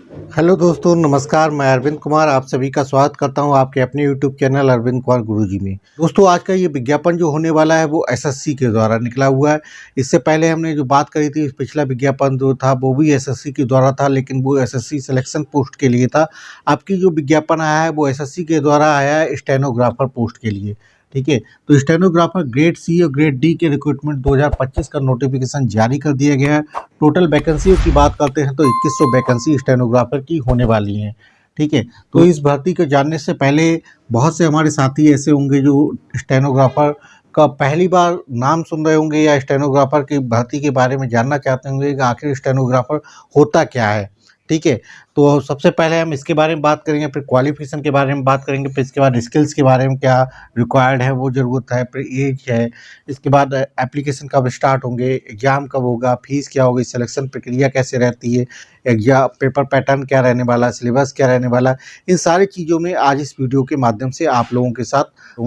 Hello दोस्तों, नमस्कार। मैं अरविंद कुमार आप सभी का स्वागत करता हूं आपके अपने यूट्यूब चैनल अरविंद कुमार गुरुजी में। दोस्तों, आज का ये विज्ञापन जो होने वाला है वो एसएससी के द्वारा निकला हुआ है। इससे पहले हमने जो बात करी थी, पिछला विज्ञापन जो था वो भी एसएससी के द्वारा था, लेकिन वो एसएससी सिलेक्शन पोस्ट के लिए था। आपकी जो विज्ञापन आया है वो एसएससी के द्वारा आया है स्टेनोग्राफर पोस्ट के लिए। ठीक है, तो स्टेनोग्राफर ग्रेड सी और ग्रेड डी के रिक्रूटमेंट 2025 का नोटिफिकेशन जारी कर दिया गया है। टोटल वैकेंसियों की बात करते हैं तो 2100 वैकेंसी स्टेनोग्राफर की होने वाली हैं। ठीक है, तो इस भर्ती को जानने से पहले बहुत से हमारे साथी ऐसे होंगे जो स्टेनोग्राफर का पहली बार नाम सुन रहे होंगे या स्टेनोग्राफर की भर्ती के बारे में जानना चाहते होंगे कि आखिर स्टेनोग्राफर होता क्या है। ठीक है, तो सबसे पहले हम इसके बारे में बात करेंगे, फिर क्वालिफिकेशन के बारे में बात करेंगे, फिर इसके बाद स्किल्स के बारे में क्या रिक्वायर्ड है वो ज़रूरत है, फिर एज है, इसके बाद एप्लीकेशन कब स्टार्ट होंगे, एग्ज़ाम कब होगा, फीस क्या होगी, सिलेक्शन प्रक्रिया कैसे रहती है, एग्जाम पेपर पैटर्न क्या रहने वाला, सिलेबस क्या रहने वाला। इन सारी चीज़ों में आज इस वीडियो के माध्यम से आप लोगों के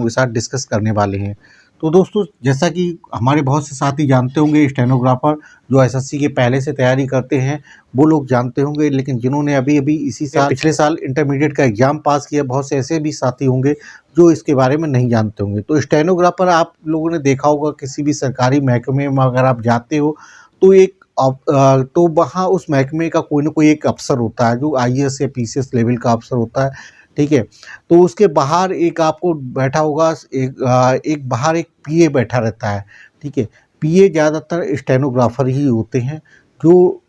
साथ डिस्कस करने वाले हैं। तो दोस्तों, जैसा कि हमारे बहुत से साथी जानते होंगे, स्टेनोग्राफर जो एसएससी के पहले से तैयारी करते हैं वो लोग जानते होंगे, लेकिन जिन्होंने अभी इसी साल पिछले साल इंटरमीडिएट का एग्ज़ाम पास किया, बहुत से ऐसे भी साथी होंगे जो इसके बारे में नहीं जानते होंगे। तो स्टेनोग्राफर आप लोगों ने देखा होगा, किसी भी सरकारी महकमे में अगर आप जाते हो तो तो वहाँ उस महकमे का कोई ना कोई एक अफ़सर होता है जो आईएएस या पीसीएस लेवल का अफ़सर होता है। ठीक है, तो उसके बाहर एक आपको बैठा होगा, एक बाहर एक पीए बैठा रहता है। ठीक है, पीए ज़्यादातर स्टेनोग्राफर ही होते हैं, जो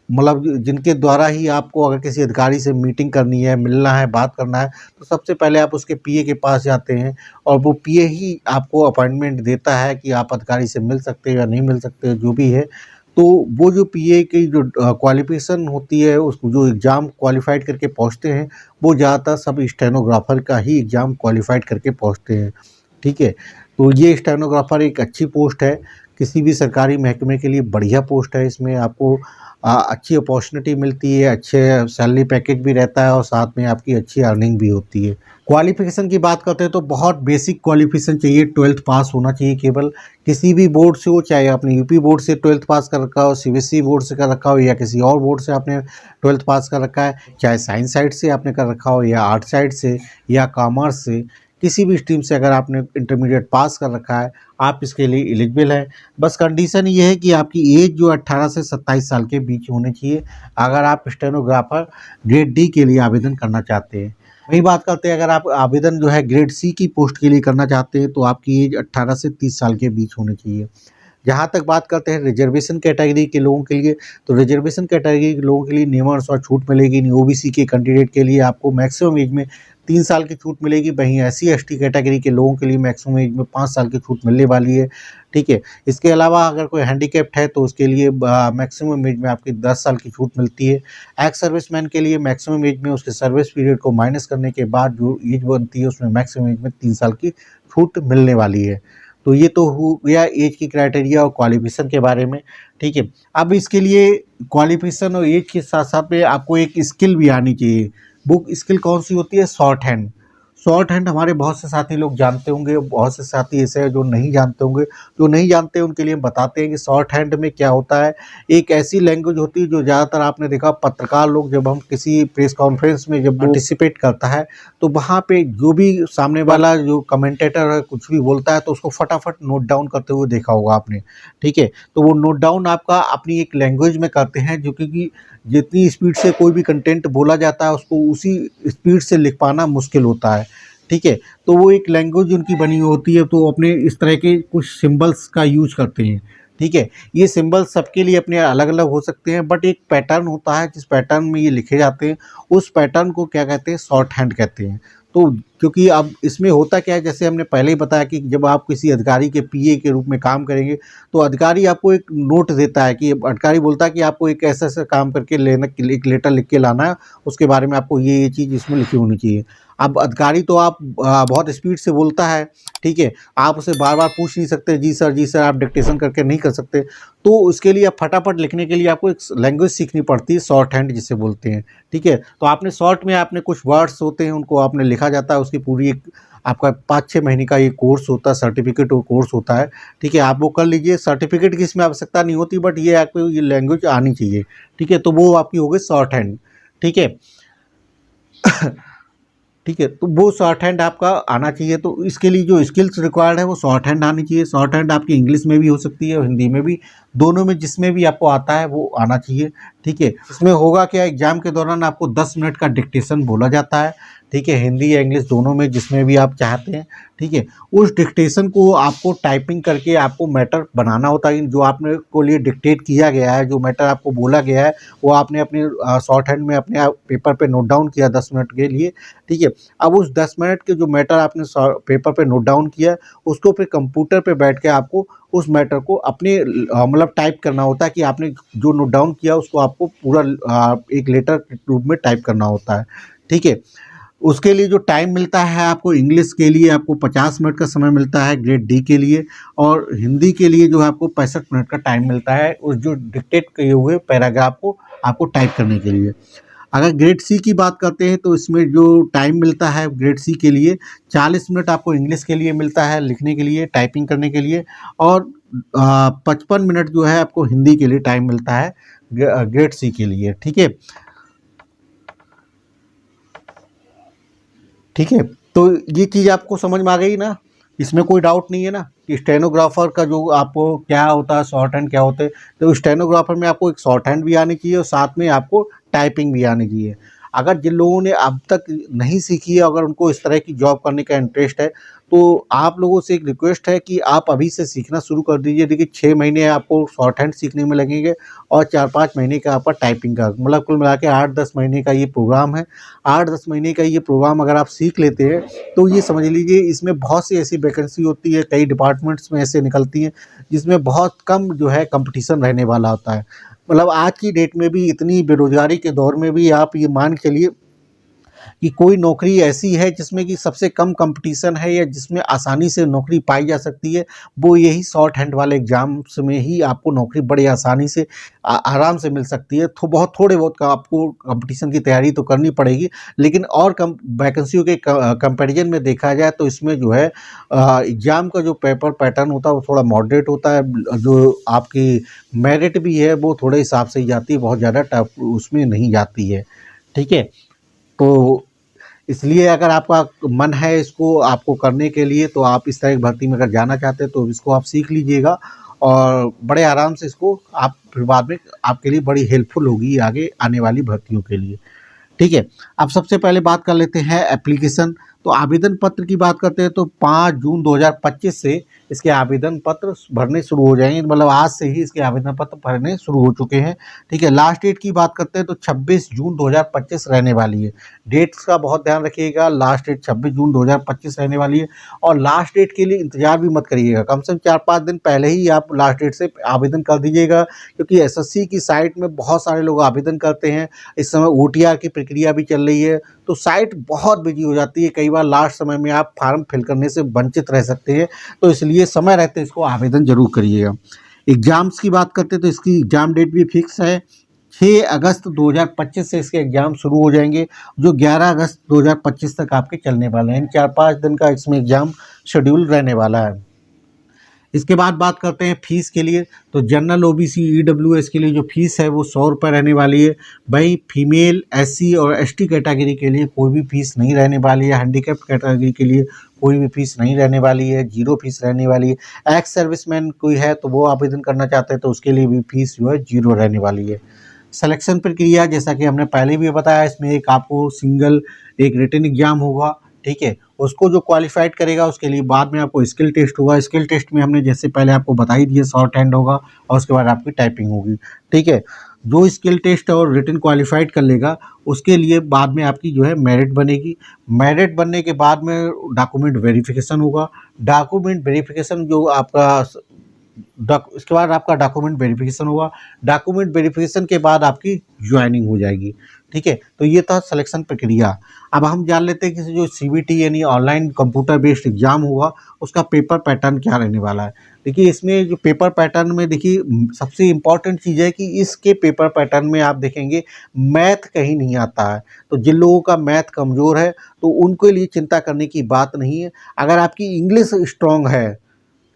मतलब जिनके द्वारा ही आपको अगर किसी अधिकारी से मीटिंग करनी है, मिलना है, बात करना है, तो सबसे पहले आप उसके पीए के पास जाते हैं और वो पीए ही आपको अपॉइंटमेंट देता है कि आप अधिकारी से मिल सकते हो या नहीं मिल सकते हो, जो भी है। तो वो जो पीए की जो क्वालिफ़िकेशन होती है, उस जो एग्ज़ाम क्वालिफ़ाइड करके पहुँचते हैं, वो ज़्यादातर सब स्टेनोग्राफर का ही एग्ज़ाम क्वालिफ़ाइड करके पहुँचते हैं। ठीक है, तो ये स्टेनोग्राफर एक अच्छी पोस्ट है, किसी भी सरकारी महकमे के लिए बढ़िया पोस्ट है। इसमें आपको अच्छी अपॉर्चुनिटी मिलती है, अच्छे सैलरी पैकेज भी रहता है और साथ में आपकी अच्छी अर्निंग भी होती है। क्वालिफ़िकेशन की बात करते हैं तो बहुत बेसिक क्वालिफ़िकेशन चाहिए, 12th पास होना चाहिए केवल, किसी भी बोर्ड से हो, चाहे आपने यूपी बोर्ड से 12th पास कर रखा हो, सीबीएसई बोर्ड से कर रखा हो या किसी और बोर्ड से आपने 12th पास कर रखा है, चाहे साइंस साइड से आपने कर रखा हो या आर्ट साइड से या कॉमर्स से, किसी भी स्ट्रीम से अगर आपने इंटरमीडिएट पास कर रखा है, आप इसके लिए एलिजिबल हैं। बस कंडीशन ये है कि आपकी एज जो 18 से 27 साल के बीच होनी चाहिए, अगर आप स्टेनोग्राफर ग्रेड डी के लिए आवेदन करना चाहते हैं। वही बात करते हैं, अगर आप आवेदन जो है ग्रेड सी की पोस्ट के लिए करना चाहते हैं तो आपकी एज 18 से 30 साल के बीच होनी चाहिए। जहाँ तक बात करते हैं रिजर्वेशन कैटेगरी के लोगों के लिए, तो रिजर्वेशन कैटेगरी के लोगों के लिए नियमानुसार छूट मिलेगी नहीं। ओबीसी के कैंडिडेट के लिए आपको मैक्सिमम एज में 3 साल की छूट मिलेगी, वहीं एससी एसटी कैटेगरी के लोगों के लिए मैक्सिमम एज में 5 साल की छूट मिलने वाली है। ठीक है, इसके अलावा अगर कोई हैंडीकैप्ड है तो उसके लिए मैक्सिमम एज में आपकी 10 साल की छूट मिलती है। एक्स सर्विसमैन के लिए मैक्सिमम एज में उसके सर्विस पीरियड को माइनस करने के बाद जो एज बनती है उसमें मैक्सिमम एज में 3 साल की छूट मिलने वाली है। तो ये तो हो गया एज की क्राइटेरिया और क्वालिफिकेशन के बारे में। ठीक है, अब इसके लिए क्वालिफिकेशन और एज के साथ साथ में आपको एक स्किल भी आनी चाहिए। वो स्किल कौन सी होती है? Short hand. शॉर्ट हैंड हमारे बहुत से साथी लोग जानते होंगे, बहुत से साथी ऐसे हैं जो नहीं जानते होंगे। जो नहीं जानते हैं उनके लिए हम बताते हैं कि शॉर्ट हैंड में क्या होता है। एक ऐसी लैंग्वेज होती है जो ज़्यादातर आपने देखा पत्रकार लोग जब हम किसी प्रेस कॉन्फ्रेंस में जब पार्टिसिपेट करता है तो वहाँ पे जो भी सामने वाला जो कमेंटेटर है कुछ भी बोलता है तो उसको फटाफट नोट डाउन करते हुए देखा होगा आपने। ठीक है, तो वो नोट डाउन आपका अपनी एक लैंग्वेज में करते हैं, जो क्योंकि जितनी स्पीड से कोई भी कंटेंट बोला जाता है उसको उसी स्पीड से लिख पाना मुश्किल होता है। ठीक है, तो वो एक लैंग्वेज उनकी बनी होती है, तो अपने इस तरह के कुछ सिंबल्स का यूज करते हैं। ठीक है, ये सिंबल्स सबके लिए अपने अलग अलग हो सकते हैं, बट एक पैटर्न होता है जिस पैटर्न में ये लिखे जाते हैं, उस पैटर्न को क्या कहते हैं? शॉर्ट हैंड कहते हैं। तो क्योंकि अब इसमें होता क्या है, जैसे हमने पहले ही बताया कि जब आप किसी अधिकारी के पीए के रूप में काम करेंगे तो अधिकारी आपको एक नोट देता है, कि अधिकारी बोलता है कि आपको एक ऐसा काम करके लेना, एक लेटर लिख के लाना है, उसके बारे में आपको ये चीज़ इसमें लिखी होनी चाहिए। अब अधिकारी तो आप बहुत स्पीड से बोलता है। ठीक है, आप उसे बार बार पूछ नहीं सकते जी सर आप डिक्टेशन करके नहीं कर सकते, तो उसके लिए आप फटाफट लिखने के लिए आपको एक लैंग्वेज सीखनी पड़ती है, शॉर्ट हैंड जिसे बोलते हैं। ठीक है, तो आपने शॉर्ट में आपने कुछ वर्ड्स होते हैं उनको आपने लिखा जाता है, उसकी पूरी एक आपका 5-6 महीने का ये कोर्स होता है, सर्टिफिकेट और कोर्स होता है। ठीक है, आप वो कर लीजिए। सर्टिफिकेट की इसमें आवश्यकता नहीं होती, बट ये आपको ये लैंग्वेज आनी चाहिए। ठीक है, तो वो आपकी हो गई शॉर्ट हैंड। ठीक है। ठीक है, तो वो शॉर्ट हैंड आपका आना चाहिए। तो इसके लिए जो स्किल्स रिक्वायर्ड है वो शॉर्ट हैंड आनी चाहिए। शॉर्ट हैंड आपकी इंग्लिश में भी हो सकती है और हिंदी में भी, दोनों में जिसमें भी आपको आता है वो आना चाहिए। ठीक है, इसमें होगा क्या, एग्जाम के दौरान आपको 10 मिनट का डिक्टेशन बोला जाता है। ठीक है, हिंदी या इंग्लिश दोनों में जिसमें भी आप चाहते हैं। ठीक है, उस डिक्टेशन को आपको टाइपिंग करके आपको मैटर बनाना होता है। जो आपने को लिए डिक्टेट किया गया है, जो मैटर आपको बोला गया है, वो आपने अपने शॉर्ट हैंड में अपने पेपर पे नोट डाउन किया 10 मिनट के लिए। ठीक है, अब उस 10 मिनट के जो मैटर आपने पेपर पे नोट डाउन किया, उसको फिर कंप्यूटर पे बैठ के आपको उस मैटर को अपने मतलब टाइप करना होता है कि आपने जो नोट डाउन किया उसको आपको पूरा एक लेटर के रूप में टाइप करना होता है। ठीक है, उसके लिए जो टाइम मिलता है आपको, इंग्लिश के लिए आपको 50 मिनट का समय मिलता है ग्रेड डी के लिए, और हिंदी के लिए जो है आपको 65 मिनट का टाइम मिलता है उस जो डिक्टेट किए हुए पैराग्राफ को आपको टाइप करने के लिए। अगर ग्रेड सी की बात करते हैं तो इसमें जो टाइम मिलता है ग्रेड सी के लिए 40 मिनट आपको इंग्लिश के लिए मिलता है, लिखने के लिए, टाइपिंग करने के लिए, और 55 मिनट जो है आपको हिंदी के लिए टाइम मिलता है ग्रेड सी के लिए। ठीक है, ठीक है, तो ये चीज़ आपको समझ में आ गई ना, इसमें कोई डाउट नहीं है ना कि स्टेनोग्राफर का जो आपको क्या होता है, शॉर्ट हैंड क्या होते हैं। तो स्टेनोग्राफर में आपको एक शॉर्ट हैंड भी आनी चाहिए और साथ में आपको टाइपिंग भी आनी चाहिए। अगर जिन लोगों ने अब तक नहीं सीखी है, अगर उनको इस तरह की जॉब करने का इंटरेस्ट है, तो आप लोगों से एक रिक्वेस्ट है कि आप अभी से सीखना शुरू कर दीजिए। देखिए 6 महीने आपको शॉर्ट हैंड सीखने में लगेंगे और 4-5 महीने का आपका टाइपिंग का, मतलब कुल मिला के 8-10 महीने का ये प्रोग्राम है। 8-10 महीने का ये प्रोग्राम अगर आप सीख लेते हैं तो ये समझ लीजिए इसमें बहुत सी ऐसी वैकेंसी होती है, कई डिपार्टमेंट्स में ऐसे निकलती हैं जिसमें बहुत कम जो है कंपटीशन रहने वाला होता है। मतलब आज की डेट में भी, इतनी बेरोजगारी के दौर में भी, आप ये मान के चलिए कि कोई नौकरी ऐसी है जिसमें कि सबसे कम कंपटीशन है या जिसमें आसानी से नौकरी पाई जा सकती है, वो यही शॉर्ट हैंड वाले एग्जाम्स में ही आपको नौकरी बड़ी आसानी से आराम से मिल सकती है। तो बहुत थोड़े बहुत का आपको कंपटीशन की तैयारी तो करनी पड़ेगी, लेकिन और कम वैकेंसियों के कंपैरिजन में देखा जाए तो इसमें जो है एग्ज़ाम का जो पेपर पैटर्न होता है वो थोड़ा मॉडरेट होता है। जो आपकी मेरिट भी है वो थोड़े हिसाब से ही जाती है, बहुत ज़्यादा टफ उसमें नहीं जाती है। ठीक है, तो इसलिए अगर आपका मन है इसको आपको करने के लिए, तो आप इस तरह की भर्ती में अगर जाना चाहते हैं तो इसको आप सीख लीजिएगा और बड़े आराम से इसको आप फिर बाद में आपके लिए बड़ी हेल्पफुल होगी आगे आने वाली भर्तियों के लिए। ठीक है, अब सबसे पहले बात कर लेते हैं एप्लीकेशन। तो आवेदन पत्र की बात करते हैं तो 5 जून 2025 से इसके आवेदन पत्र भरने शुरू हो जाएंगे, मतलब आज से ही इसके आवेदन पत्र भरने शुरू हो चुके हैं। ठीक है, लास्ट डेट की बात करते हैं तो 26 जून 2025 रहने वाली है। डेट्स का बहुत ध्यान रखिएगा, लास्ट डेट 26 जून 2025 रहने वाली है। और लास्ट डेट के लिए इंतजार भी मत करिएगा, कम से कम 4-5 दिन पहले ही आप लास्ट डेट से आवेदन कर दीजिएगा, क्योंकि एसएससी की साइट में बहुत सारे लोग आवेदन करते हैं। इस समय ओटीआर की प्रक्रिया भी चल रही है, तो साइट बहुत बिजी हो जाती है, कई बार लास्ट समय में आप फॉर्म फिल करने से वंचित रह सकते हैं। तो इसलिए समय रहते इसको आवेदन जरूर करिएगा। एग्ज़ाम्स की बात करते हैं तो इसकी एग्ज़ाम डेट भी फिक्स है, 6 अगस्त 2025 से इसके एग्ज़ाम शुरू हो जाएंगे, जो 11 अगस्त 2025 तक आपके चलने वाले हैं। 4-5 दिन का इसमें एग्ज़ाम शेड्यूल रहने वाला है। इसके बाद बात करते हैं फ़ीस के लिए। तो जनरल ओबीसी ईडब्ल्यूएस के लिए जो फ़ीस है वो 100 रुपये रहने वाली है। वहीं फीमेल एससी और एसटी कैटेगरी के लिए कोई भी फ़ीस नहीं रहने वाली है। हैंडीकैप कैटेगरी के लिए कोई भी फ़ीस नहीं रहने वाली है, 0 फ़ीस रहने वाली है। एक्स सर्विसमैन कोई है तो वो आवेदन करना चाहते हैं तो उसके लिए भी फ़ीस जो है 0 रहने वाली है। सिलेक्शन प्रक्रिया जैसा कि हमने पहले भी बताया, इसमें एक आपको सिंगल एक रिटन एग्ज़ाम होगा। ठीक है, उसको जो क्वालिफाइड करेगा उसके लिए बाद में आपको स्किल टेस्ट होगा। स्किल टेस्ट में हमने जैसे पहले आपको बता ही दिया, शॉर्ट हैंड होगा और उसके बाद आपकी टाइपिंग होगी। ठीक है, जो स्किल टेस्ट और रिटन क्वालिफाइड कर लेगा उसके लिए बाद में आपकी जो है मेरिट बनेगी। मेरिट बनने के बाद में डॉक्यूमेंट वेरिफिकेशन होगा। डॉक्यूमेंट वेरिफिकेशन जो आपका इसके बाद आपका डॉक्यूमेंट वेरिफिकेशन होगा। डॉक्यूमेंट वेरिफिकेशन के बाद आपकी ज्वाइनिंग हो जाएगी। ठीक है, तो ये था सिलेक्शन प्रक्रिया। अब हम जान लेते हैं कि जो सीबीटी यानी ऑनलाइन कंप्यूटर बेस्ड एग्जाम होगा उसका पेपर पैटर्न क्या रहने वाला है। देखिए इसमें जो पेपर पैटर्न में देखिए सबसे इम्पॉर्टेंट चीज़ है कि इसके पेपर पैटर्न में आप देखेंगे मैथ कहीं नहीं आता है। तो जिन लोगों का मैथ कमज़ोर है तो उनके लिए चिंता करने की बात नहीं है। अगर आपकी इंग्लिश स्ट्रॉन्ग है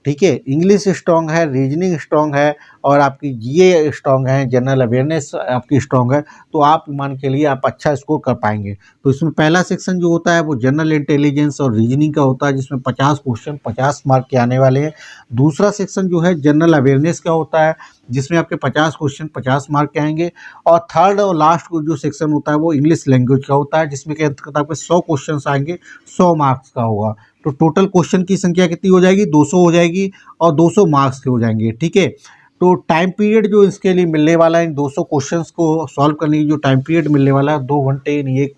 ठीक है, इंग्लिश स्ट्रॉन्ग है, रीजनिंग स्ट्रॉन्ग है और आपकी जीए स्ट्रॉन्ग है, जनरल अवेयरनेस आपकी स्ट्रॉन्ग है, तो आप मान के लिए आप अच्छा स्कोर कर पाएंगे। तो इसमें पहला सेक्शन जो होता है वो जनरल इंटेलिजेंस और रीजनिंग का होता है, जिसमें 50 क्वेश्चन 50 मार्क के आने वाले हैं। दूसरा सेक्शन जो है जनरल अवेयरनेस का होता है, जिसमें आपके 50 क्वेश्चन 50 मार्क के आएंगे। और थर्ड और लास्ट जो सेक्शन होता है वो इंग्लिश लैंग्वेज का होता है, जिसमें के अंतर्गत आपके 100 क्वेश्चन आएंगे, 100 मार्क्स का होगा। तो टोटल क्वेश्चन की संख्या कितनी हो जाएगी, 200 हो जाएगी और 200 मार्क्स के हो जाएंगे। ठीक है, तो टाइम पीरियड जो इसके लिए मिलने वाला है, इन 200 क्वेश्चंस को सॉल्व करने की जो टाइम पीरियड मिलने वाला है, 2 घंटे यानी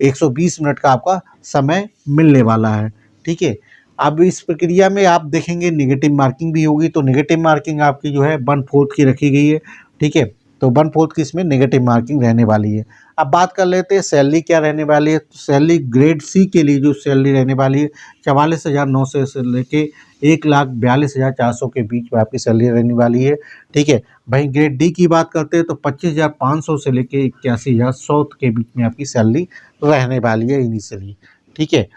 120 मिनट का आपका समय मिलने वाला है। ठीक है, अब इस प्रक्रिया में आप देखेंगे नेगेटिव मार्किंग भी होगी, तो नेगेटिव मार्किंग आपकी जो है 1/4 की रखी गई है। ठीक है, तो 1/4 की इसमें नेगेटिव मार्किंग रहने वाली है। अब बात कर लेते हैं सैलरी क्या रहने वाली है। तो सैलरी ग्रेड सी के लिए जो सैलरी रहने वाली है 44,900 से लेके 1,42,400 के बीच में आपकी सैलरी रहने वाली है। ठीक है, वहीं ग्रेड डी की बात करते हैं तो 25,500 से लेके 81,100 के बीच में आपकी सैलरी रहने वाली है इनिशियली। ठीक है,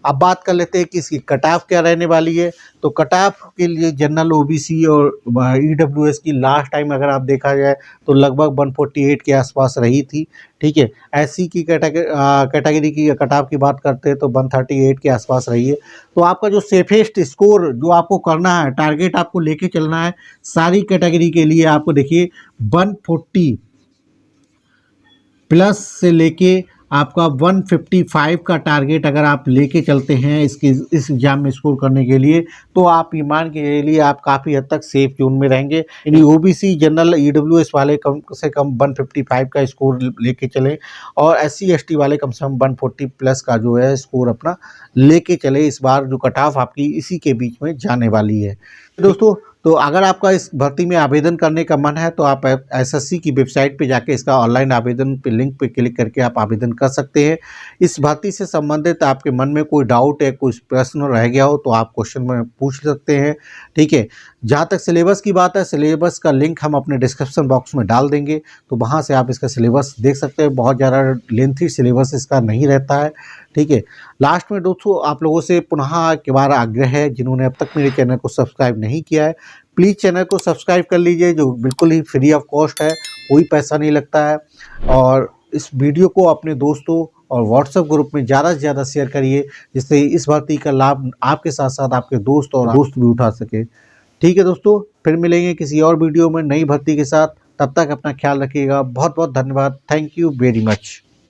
अब बात कर लेते हैं कि इसकी कट ऑफ क्या रहने वाली है। तो कट ऑफ के लिए जनरल ओबीसी और ईडब्ल्यूएस की लास्ट टाइम अगर आप देखा जाए तो लगभग 148 के आसपास रही थी। ठीक है, एससी की कैटेगरी की कट ऑफ की बात करते हैं तो 138 के आसपास रही है। तो आपका जो सेफेस्ट स्कोर जो आपको करना है, टारगेट आपको लेके चलना है सारी कैटेगरी के लिए, आपको देखिए 140 प्लस से लेके आपका 155 का टारगेट अगर आप लेके चलते हैं इस एग्जाम में स्कोर करने के लिए, तो आप ये मान के लिए आप काफ़ी हद तक सेफ जोन में रहेंगे। यानी ओबीसी जनरल ईडब्ल्यूएस वाले कम से कम 155 का स्कोर लेके चलें और एससी एसटी वाले कम से कम 140 प्लस का जो है स्कोर अपना लेके चले। इस बार जो कट ऑफ आपकी इसी के बीच में जाने वाली है। दोस्तों, तो अगर आपका इस भर्ती में आवेदन करने का मन है तो आप एसएससी की वेबसाइट पे जाके इसका ऑनलाइन आवेदन पे लिंक पे क्लिक करके आप आवेदन कर सकते हैं। इस भर्ती से संबंधित आपके मन में कोई डाउट है, कोई प्रश्न रह गया हो तो आप क्वेश्चन में पूछ सकते हैं। ठीक है, जहाँ तक सिलेबस की बात है, सिलेबस का लिंक हम अपने डिस्क्रिप्शन बॉक्स में डाल देंगे, तो वहाँ से आप इसका सिलेबस देख सकते हैं। बहुत ज़्यादा लेंथी सिलेबस इसका नहीं रहता है। ठीक है, लास्ट में दोस्तों आप लोगों से पुनः एक बार आग्रह है, जिन्होंने अब तक मेरे चैनल को सब्सक्राइब नहीं किया है प्लीज़ चैनल को सब्सक्राइब कर लीजिए, जो बिल्कुल ही फ्री ऑफ कॉस्ट है, कोई पैसा नहीं लगता है। और इस वीडियो को अपने दोस्तों और व्हाट्सएप ग्रुप में ज़्यादा से ज़्यादा शेयर करिए, जिससे इस भर्ती का लाभ आपके साथ साथ आपके दोस्त भी उठा सके। ठीक है दोस्तों, फिर मिलेंगे किसी और वीडियो में नई भर्ती के साथ। तब तक अपना ख्याल रखिएगा। बहुत बहुत धन्यवाद। Thank you very much.